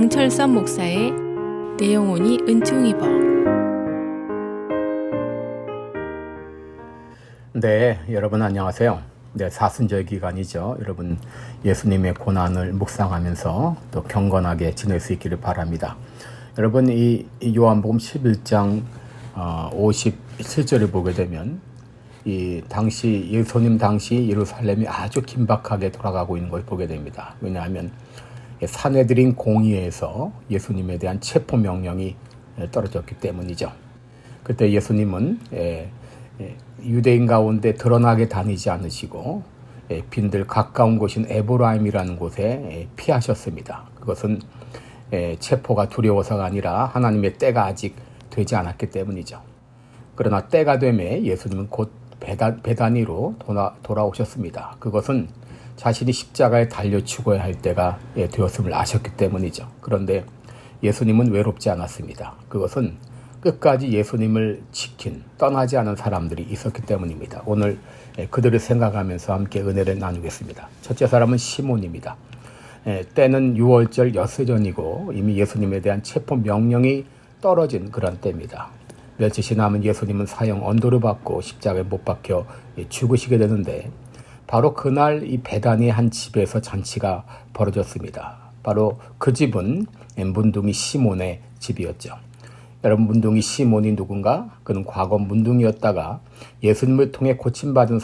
강철선 목사의 내 영혼이 은총 입어. 네, 여러분 안녕하세요. 네, 사순절 기간이죠. 여러분 예수님의 고난을 묵상하면서 또 경건하게 지낼 수 있기를 바랍니다. 여러분 이 요한복음 11장 57절을 보게 되면 예수님 당시 예루살렘이 아주 긴박하게 돌아가고 있는 걸 보게 됩니다. 왜냐하면 산헤드린 공의회에서 예수님에 대한 체포 명령이 떨어졌기 때문이죠. 그때 예수님은 유대인 가운데 드러나게 다니지 않으시고 빈들 가까운 곳인 에브라임이라는 곳에 피하셨습니다. 그것은 체포가 두려워서가 아니라 하나님의 때가 아직 되지 않았기 때문이죠. 그러나 때가 되매 예수님은 곧 베다니로 돌아오셨습니다. 그것은 자신이 십자가에 달려 죽어야 할 때가 되었음을 아셨기 때문이죠. 그런데 예수님은 외롭지 않았습니다. 그것은 끝까지 예수님을 지킨, 떠나지 않은 사람들이 있었기 때문입니다. 오늘 그들을 생각하면서 함께 은혜를 나누겠습니다. 첫째 사람은 시몬입니다. 때는 6월절 엿새 전이고 이미 예수님에 대한 체포 명령이 떨어진 그런 때입니다. 며칠 지나면 예수님은 사형 언도를 받고 십자가에 못 박혀 죽으시게 되는데 바로 그날 이 베다니의 한 집에서 잔치가 벌어졌습니다. 바로 그 집은 문둥이 시몬의 집이었죠. 여러분, 문둥이 시몬이 누군가? 그는 과거 문둥이였다가 예수님을 통해 고침받은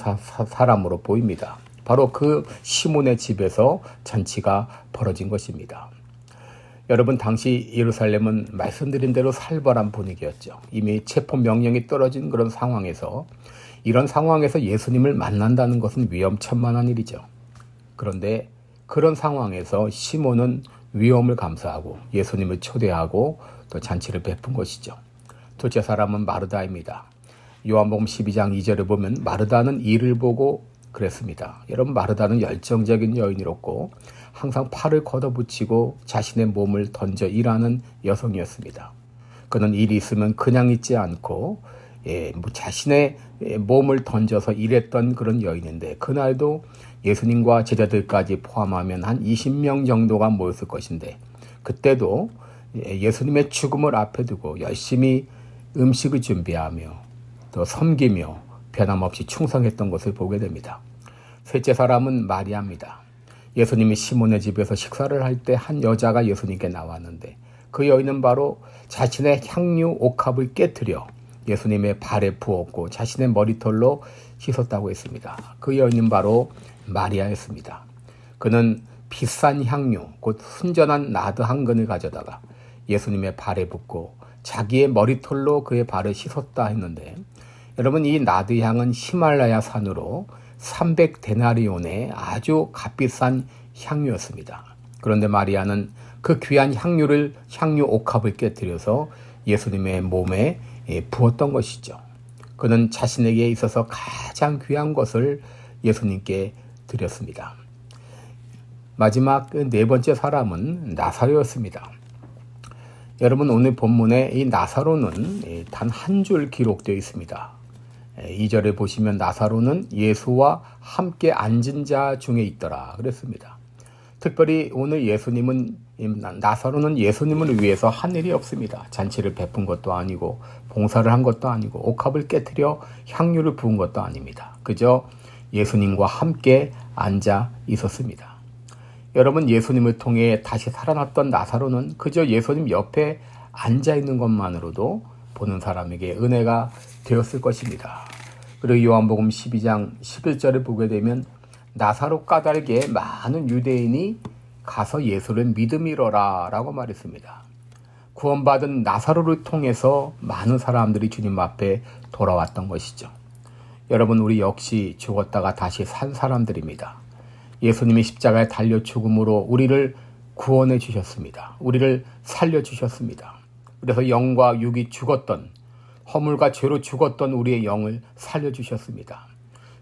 사람으로 보입니다. 바로 그 시몬의 집에서 잔치가 벌어진 것입니다. 여러분, 당시 예루살렘은 말씀드린 대로 살벌한 분위기였죠. 이미 체포 명령이 떨어진 그런 상황에서 이런 상황에서 예수님을 만난다는 것은 위험천만한 일이죠. 그런데 그런 상황에서 시몬은 위험을 감수하고 예수님을 초대하고 또 잔치를 베푼 것이죠. 둘째 사람은 마르다입니다. 요한복음 12장 2절에 보면 마르다는 이를 보고 그랬습니다. 여러분, 마르다는 열정적인 여인이었고 항상 팔을 걷어붙이고 자신의 몸을 던져 일하는 여성이었습니다. 그는 일이 있으면 그냥 있지 않고 자신의 몸을 던져서 일했던 그런 여인인데 그날도 예수님과 제자들까지 포함하면 한 20명 정도가 모였을 것인데 그때도 예수님의 죽음을 앞에 두고 열심히 음식을 준비하며 또 섬기며 변함없이 충성했던 것을 보게 됩니다. 셋째 사람은 마리아입니다. 예수님이 시몬의 집에서 식사를 할 때 한 여자가 예수님께 나왔는데 그 여인은 바로 자신의 향유 옥합을 깨트려 예수님의 발에 부었고 자신의 머리털로 씻었다고 했습니다. 그 여인은 바로 마리아였습니다. 그는 비싼 향유, 곧 순전한 나드 한 근을 가져다가 예수님의 발에 붓고 자기의 머리털로 그의 발을 씻었다 했는데 여러분, 이 나드 향은 히말라야 산으로 300데나리온의 아주 값비싼 향유였습니다. 그런데 마리아는 그 귀한 향유 옥합을 깨뜨려서 예수님의 몸에 부었던 것이죠. 그는 자신에게 있어서 가장 귀한 것을 예수님께 드렸습니다. 마지막 네 번째 사람은 나사로였습니다. 여러분, 오늘 본문에 이 나사로는 단 한 줄 기록되어 있습니다. 2절에 보시면 나사로는 예수와 함께 앉은 자 중에 있더라 그랬습니다. 특별히 오늘 나사로는 예수님을 위해서 한 일이 없습니다. 잔치를 베푼 것도 아니고 봉사를 한 것도 아니고 옥합을 깨트려 향유를 부은 것도 아닙니다. 그저 예수님과 함께 앉아 있었습니다. 여러분, 예수님을 통해 다시 살아났던 나사로는 그저 예수님 옆에 앉아 있는 것만으로도 보는 사람에게 은혜가 되었을 것입니다. 그리고 요한복음 12장 11절을 보게 되면 나사로 까닭에 많은 유대인이 가서 예수를 믿음이러라 라고 말했습니다. 구원받은 나사로를 통해서 많은 사람들이 주님 앞에 돌아왔던 것이죠. 여러분, 우리 역시 죽었다가 다시 산 사람들입니다. 예수님이 십자가에 달려 죽음으로 우리를 구원해 주셨습니다. 우리를 살려 주셨습니다. 그래서 영과 육이 죽었던, 허물과 죄로 죽었던 우리의 영을 살려주셨습니다.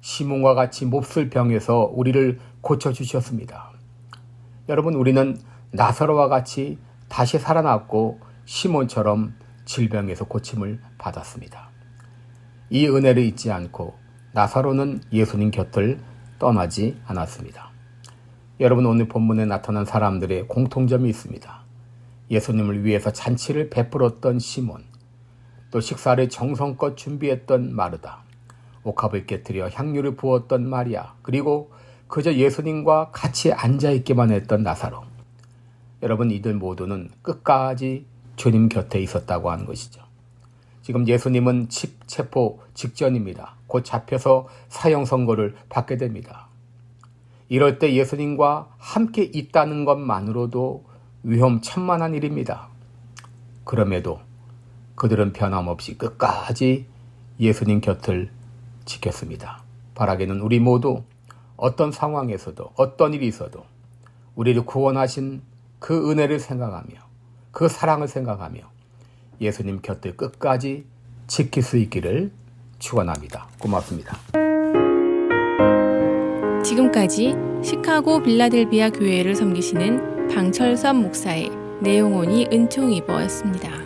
시몬과 같이 몹쓸 병에서 우리를 고쳐주셨습니다. 여러분, 우리는 나사로와 같이 다시 살아났고 시몬처럼 질병에서 고침을 받았습니다. 이 은혜를 잊지 않고 나사로는 예수님 곁을 떠나지 않았습니다. 여러분, 오늘 본문에 나타난 사람들의 공통점이 있습니다. 예수님을 위해서 잔치를 베풀었던 시몬, 또 식사를 정성껏 준비했던 마르다, 옥합을 깨뜨려 향유를 부었던 마리아, 그리고 그저 예수님과 같이 앉아있기만 했던 나사로. 여러분, 이들 모두는 끝까지 주님 곁에 있었다고 하는 것이죠. 지금 예수님은 체포 직전입니다. 곧 잡혀서 사형 선고를 받게 됩니다. 이럴 때 예수님과 함께 있다는 것만으로도 위험천만한 일입니다. 그럼에도 그들은 변함없이 끝까지 예수님 곁을 지켰습니다. 바라기는 우리 모두 어떤 상황에서도 어떤 일이 있어도 우리를 구원하신 그 은혜를 생각하며 그 사랑을 생각하며 예수님 곁을 끝까지 지킬 수 있기를 축원합니다. 고맙습니다. 지금까지 시카고 빌라델비아 교회를 섬기시는 방철선 목사의 내용온이 은총이버였습니다.